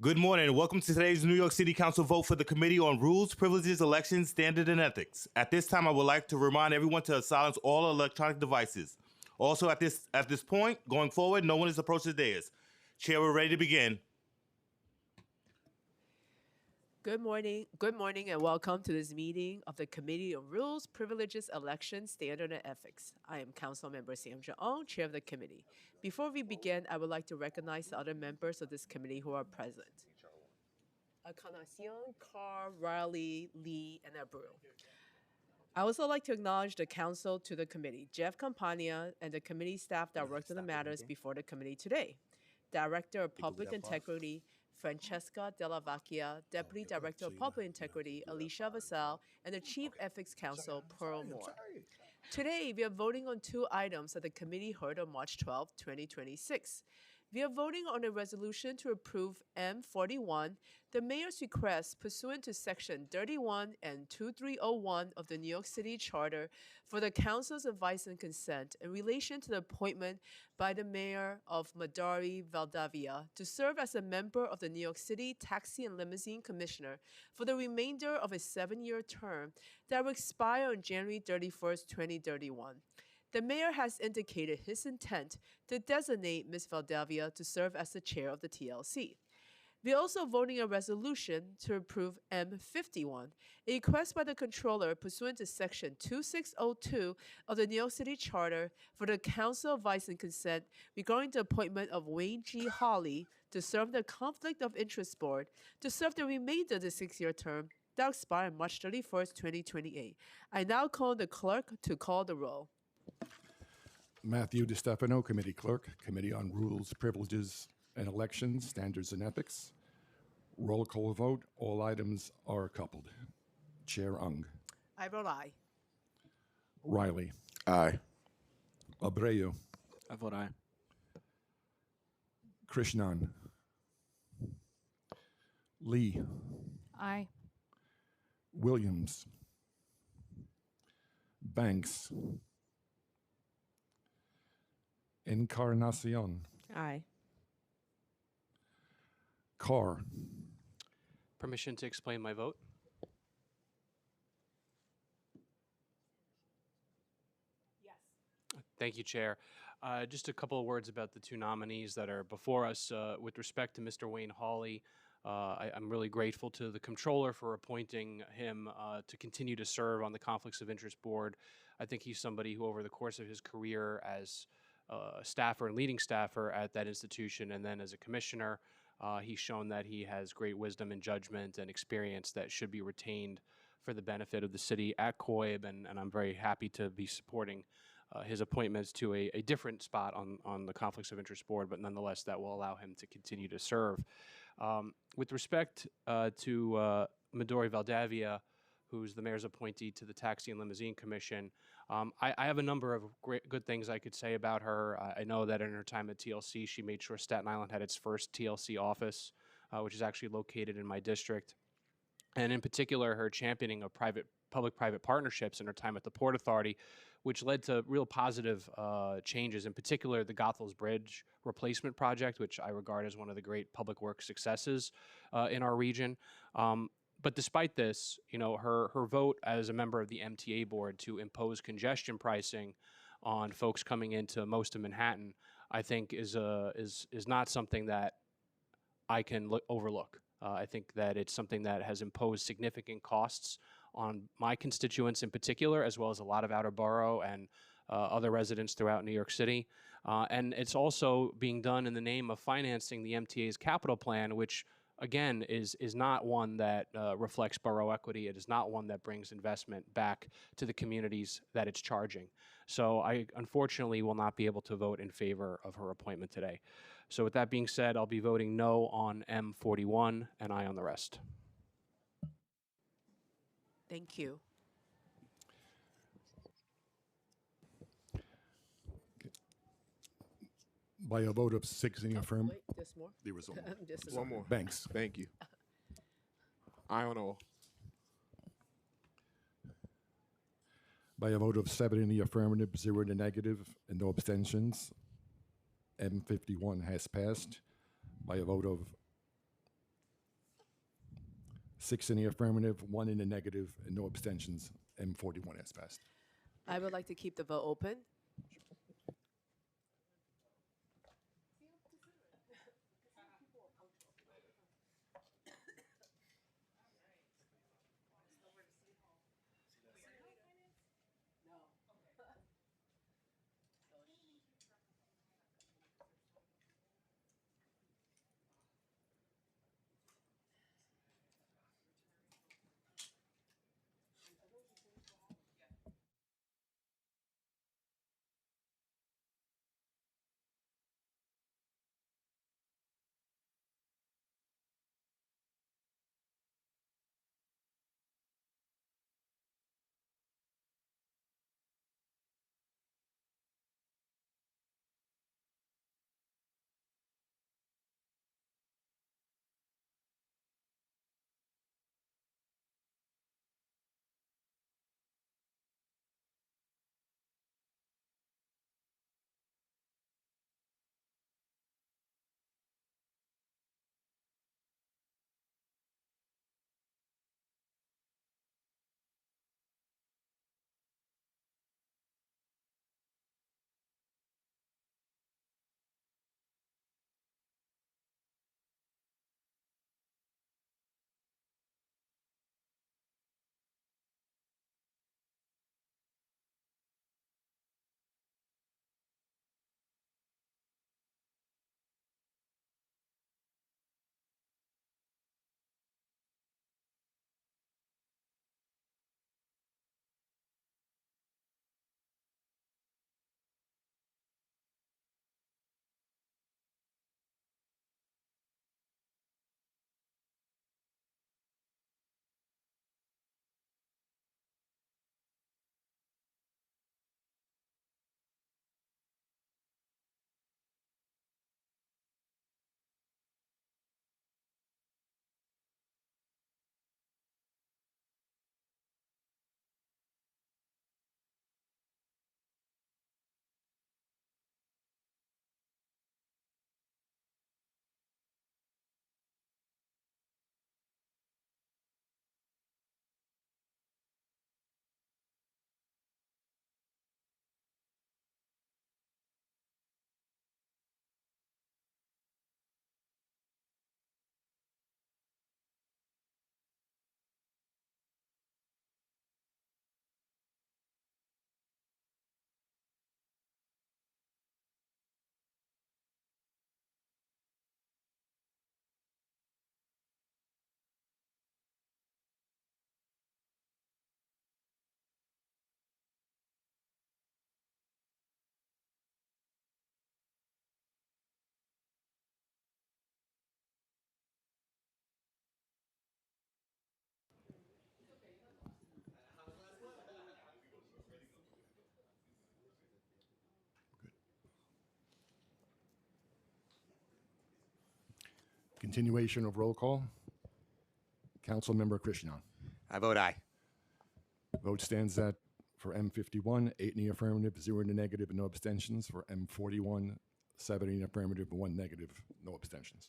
Good morning and welcome to today's New York City Council vote for the Committee on Rules, Privileges, Elections, Standard, and Ethics. At this time, I would like to remind everyone to silence all electronic devices. Also, at this point, going forward, no one is approaching the dais. Chair, we're ready to begin. Good morning, and welcome to this meeting of the Committee on Rules, Privileges, Elections, Standard, and Ethics. I am Councilmember Sam Jaong, Chair of the committee. Before we begin, I would like to recognize the other members of this committee who are present. Encarnacion, Carr, Riley, Lee, and Abreu. I also like to acknowledge the council to the committee, Jeff Campagna, and the committee staff that worked on the matters before the committee today. Director of Public Integrity, Francesca Della Vacchia, Deputy Director of Public Integrity, Alicia Vassell, and the Chief Ethics Counsel, Pearl Moore. Today, we are voting on two items that the committee heard on March 12, 2026. We are voting on a resolution to approve M41, the mayor's request pursuant to Section 31 and 2301 of the New York City Charter for the council's advice and consent in relation to the appointment by the mayor of Madari, Valdavia, to serve as a member of the New York City Taxi and Limousine Commissioner for the remainder of a 7-year term that will expire on January 31st, 2031. The mayor has indicated his intent to designate Ms. Valdavia to serve as the chair of the TLC. We are also voting a resolution to approve M51, a request by the controller pursuant to Section 2602 of the New York City Charter for the council advice and consent regarding the appointment of Wayne G. Hawley to serve the Conflict of Interest Board to serve the remainder of the 6-year term that will expire on March 31st, 2028. I now call on the clerk to call the roll. Matthew DiStefano, Committee Clerk, Committee on Rules, Privileges, and Elections, Standards, and Ethics. Roll call vote. All items are coupled. Chair Ung. I vote aye. Riley. Aye. Abreu. I vote aye. Krishnan. Lee. Aye. Williams. Banks. Encarnacion. Aye. Carr. Permission to explain my vote? Yes. Thank you, Chair. Just a couple of words about the two nominees that are before us. With respect to Mr. Wayne Hawley, I'm really grateful to the Comptroller for appointing him to continue to serve on the Conflicts of Interest Board. I think he's somebody who, over the course of his career as staffer and leading staffer at that institution, and then as a commissioner, he's shown that he has great wisdom and judgment and experience that should be retained for the benefit of the city at COIB, and I'm very happy to be supporting his appointments to a different spot on the Conflicts of Interest Board, but nonetheless that will allow him to continue to serve. With respect to Midori Valdavia, who's the mayor's appointee to the Taxi and Limousine Commission, I have a number of good things I could say about her. I know that in her time at TLC, she made sure Staten Island had its first TLC office, which is actually located in my district. And in particular, her championing of public-private partnerships in her time at the Port Authority, which led to real positive changes, in particular the Goethals Bridge replacement project, which I regard as one of the great public works successes in our region. But despite this, you know, her vote as a member of the MTA board to impose congestion pricing on folks coming into most of Manhattan, I think is not something that I can overlook. I think that it's something that has imposed significant costs on my constituents in particular, as well as a lot of outer borough and other residents throughout New York City. And it's also being done in the name of financing the MTA's capital plan, which again, is not one that reflects borough equity. It is not one that brings investment back to the communities that it's charging. So I unfortunately will not be able to vote in favor of her appointment today. So with that being said, I'll be voting no on M41 and aye on the rest. Thank you. By a vote of 6 in the affirmative. Wait, there's more? There was one more. Just One more. Banks. Thank you. Aye on all. By a vote of 7 in the affirmative, 0 in the negative, and no abstentions, M51 has passed. By a vote of 6 in the affirmative, 1 in the negative, and no abstentions. M41 has passed. I would like to keep the vote open. Continuation of roll call. Councilmember Krishnan. I vote aye. Vote stands at for M51, 8 in the affirmative, 0 in the negative, and no abstentions. For M41, 7 in the affirmative, 1 negative, no abstentions.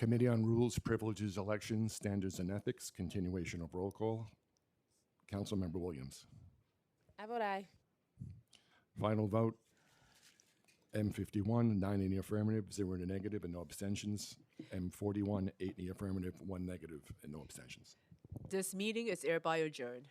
Committee on Rules, Privileges, Elections, Standards, and Ethics, continuation of roll call. Councilmember Williams. I vote aye. Final vote. M51, 9 in the affirmative, 0 in the negative, and no abstentions. M41, 8 in the affirmative, 1 negative, and no abstentions. This meeting is hereby adjourned.